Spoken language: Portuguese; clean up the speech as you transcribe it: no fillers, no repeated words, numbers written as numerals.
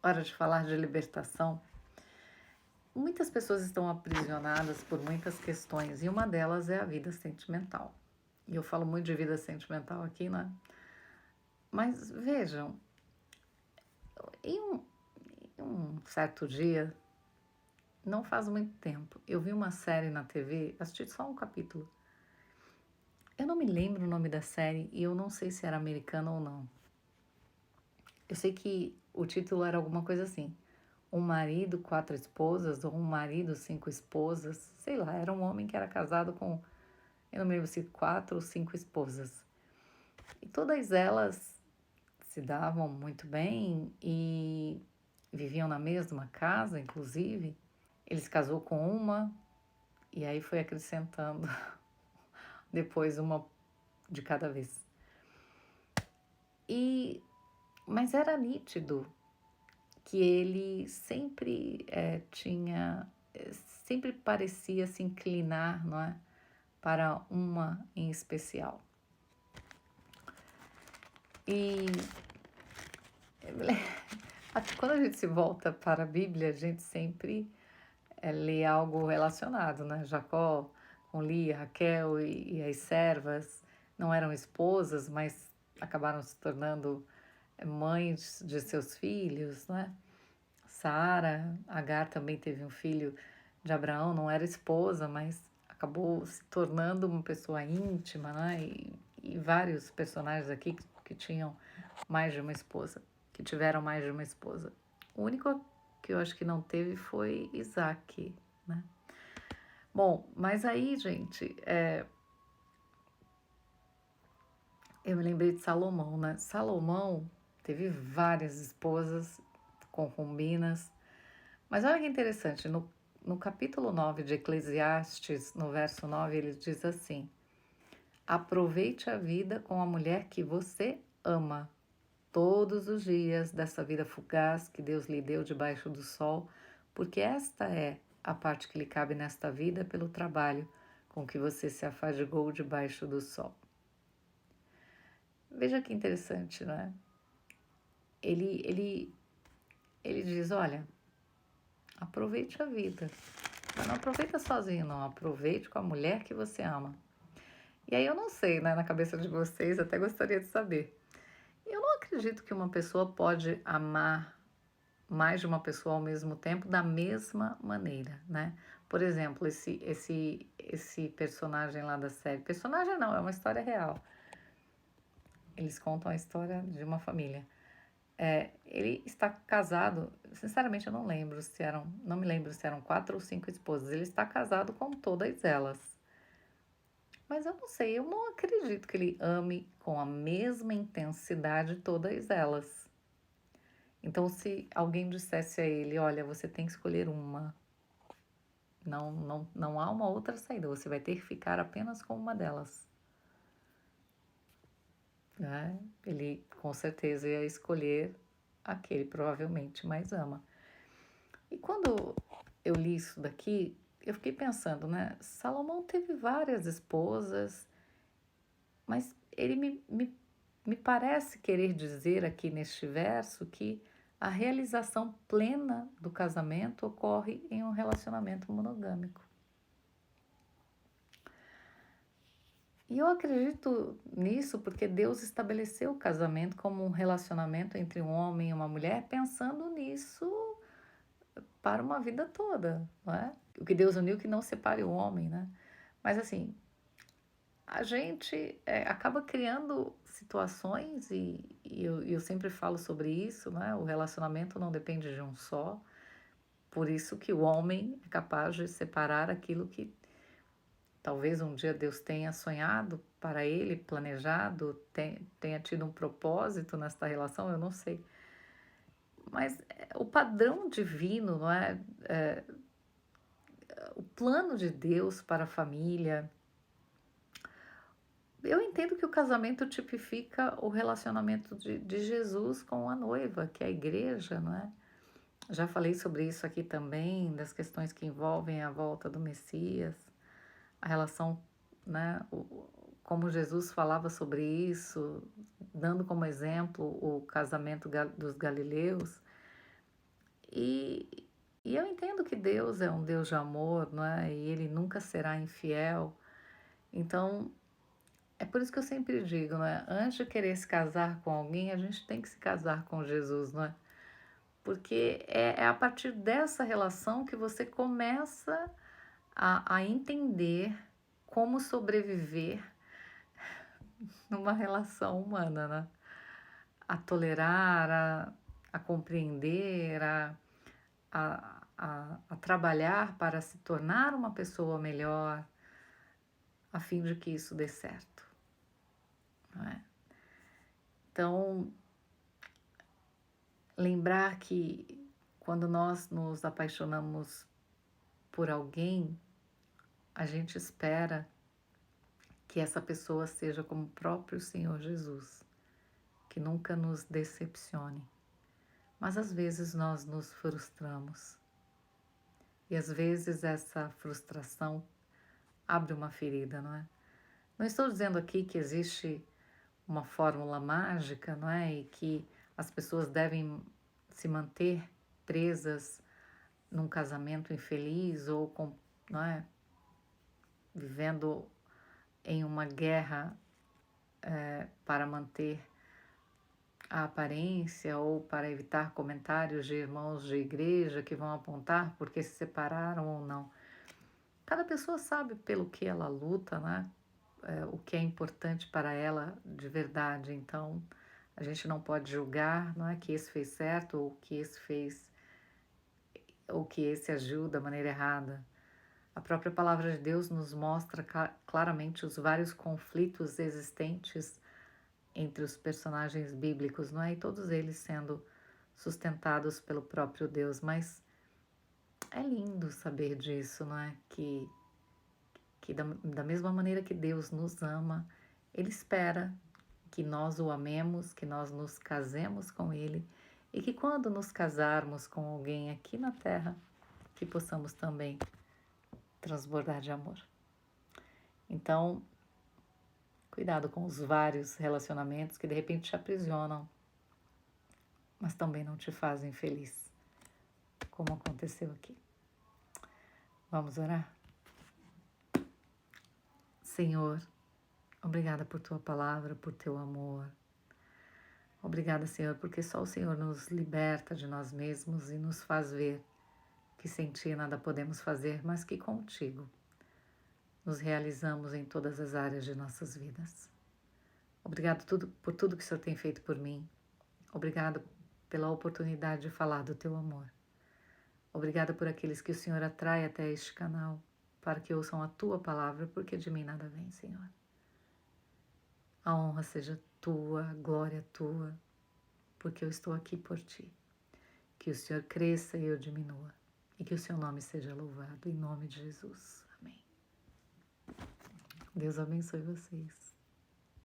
hora de falar de libertação, muitas pessoas estão aprisionadas por muitas questões e uma delas é a vida sentimental. E eu falo muito de vida sentimental aqui, né? Mas vejam, em um certo dia, não faz muito tempo, eu vi uma série na TV, assisti só um capítulo. Eu não me lembro o nome da série e eu não sei se era americana ou não. Eu sei que o título era alguma coisa assim: um marido, quatro esposas, ou um marido, cinco esposas. Sei lá, era um homem que era casado com, eu não me lembro se quatro ou cinco esposas. E todas elas se davam muito bem e viviam na mesma casa, inclusive. Eles casou com uma e aí foi acrescentando depois uma de cada vez. Mas era nítido que ele sempre sempre parecia se inclinar, não é, para uma em especial. E quando a gente se volta para a Bíblia, a gente sempre lê algo relacionado, né? Jacó com Lia, Raquel e as servas não eram esposas, mas acabaram se tornando mães de seus filhos, né? Sara, Agar também teve um filho de Abraão, não era esposa, mas acabou se tornando uma pessoa íntima, né? E vários personagens aqui que tinham mais de uma esposa, que tiveram mais de uma esposa. O único que eu acho que não teve foi Isaac, né? Bom, mas aí, gente, eu me lembrei de Salomão, né? Salomão teve várias esposas, concubinas, mas olha que interessante, no capítulo 9 de Eclesiastes, no verso 9, ele diz assim: aproveite a vida com a mulher que você ama, todos os dias dessa vida fugaz que Deus lhe deu debaixo do sol, porque esta é a parte que lhe cabe nesta vida pelo trabalho com que você se afadigou debaixo do sol. Veja que interessante, não é? Ele diz, olha, aproveite a vida, mas não aproveita sozinho, não, aproveite com a mulher que você ama. E aí eu não sei, né, na cabeça de vocês, até gostaria de saber. Eu não acredito que uma pessoa pode amar mais de uma pessoa ao mesmo tempo da mesma maneira, né? Por exemplo, esse personagem lá da série, personagem não, é uma história real. Eles contam a história de uma família. Ele está casado, sinceramente eu não lembro se eram, não me lembro se eram quatro ou cinco esposas. Ele está casado com todas elas. Mas eu não sei, eu não acredito que ele ame com a mesma intensidade todas elas. Então, se alguém dissesse a ele, olha, você tem que escolher uma, não há uma outra saída, você vai ter que ficar apenas com uma delas, né? Ele com certeza ia escolher a que ele provavelmente mais ama. E quando eu li isso daqui, eu fiquei pensando, né? Salomão teve várias esposas, mas ele me parece querer dizer aqui neste verso que a realização plena do casamento ocorre em um relacionamento monogâmico. E eu acredito nisso porque Deus estabeleceu o casamento como um relacionamento entre um homem e uma mulher, pensando nisso para uma vida toda, não é? O que Deus uniu que não separe o homem, né? Mas assim, a gente acaba criando situações e eu sempre falo sobre isso, né? O relacionamento não depende de um só, por isso que o homem é capaz de separar aquilo que talvez um dia Deus tenha sonhado para ele, planejado, tenha tido um propósito nesta relação, eu não sei. Mas o padrão divino, não é? O plano de Deus para a família. Eu entendo que o casamento tipifica o relacionamento de Jesus com a noiva, que é a igreja, não é? Já falei sobre isso aqui também, das questões que envolvem a volta do Messias, a relação, né? Como Jesus falava sobre isso, dando como exemplo o casamento dos galileus. E, e eu entendo que Deus é um Deus de amor, não é? E Ele nunca será infiel. Então, é por isso que eu sempre digo, não é? Antes de querer se casar com alguém, a gente tem que se casar com Jesus, não é? Porque é a partir dessa relação que você começa a entender como sobreviver numa relação humana, né? A tolerar, a compreender, a trabalhar para se tornar uma pessoa melhor, a fim de que isso dê certo, não é? Então, lembrar que quando nós nos apaixonamos por alguém, a gente espera que essa pessoa seja como o próprio Senhor Jesus, que nunca nos decepcione. Mas às vezes nós nos frustramos. E às vezes essa frustração abre uma ferida, não é? Não estou dizendo aqui que existe uma fórmula mágica, não é? E que as pessoas devem se manter presas num casamento infeliz ou com, não é? Vivendo em uma guerra para manter a aparência ou para evitar comentários de irmãos de igreja que vão apontar porque se separaram ou não. Cada pessoa sabe pelo que ela luta, né? O que é importante para ela de verdade. Então, a gente não pode julgar, não é que esse fez certo ou que esse fez ou que esse agiu da maneira errada. A própria palavra de Deus nos mostra claramente os vários conflitos existentes entre os personagens bíblicos, não é? E todos eles sendo sustentados pelo próprio Deus. Mas é lindo saber disso, não é? Que da mesma maneira que Deus nos ama, Ele espera que nós o amemos, que nós nos casemos com Ele e que quando nos casarmos com alguém aqui na Terra, que possamos também transbordar de amor. Então, cuidado com os vários relacionamentos que de repente te aprisionam, mas também não te fazem feliz, como aconteceu aqui. Vamos orar? Senhor, obrigada por tua palavra, por teu amor. Obrigada, Senhor, porque só o Senhor nos liberta de nós mesmos e nos faz ver que sem Ti nada podemos fazer, mas que contigo nos realizamos em todas as áreas de nossas vidas. Obrigado por tudo que o Senhor tem feito por mim. Obrigado pela oportunidade de falar do Teu amor. Obrigada por aqueles que o Senhor atrai até este canal para que ouçam a Tua palavra, porque de mim nada vem, Senhor. A honra seja Tua, a glória Tua, porque eu estou aqui por Ti. Que o Senhor cresça e eu diminua. E que o Seu nome seja louvado, em nome de Jesus. Amém. Deus abençoe vocês.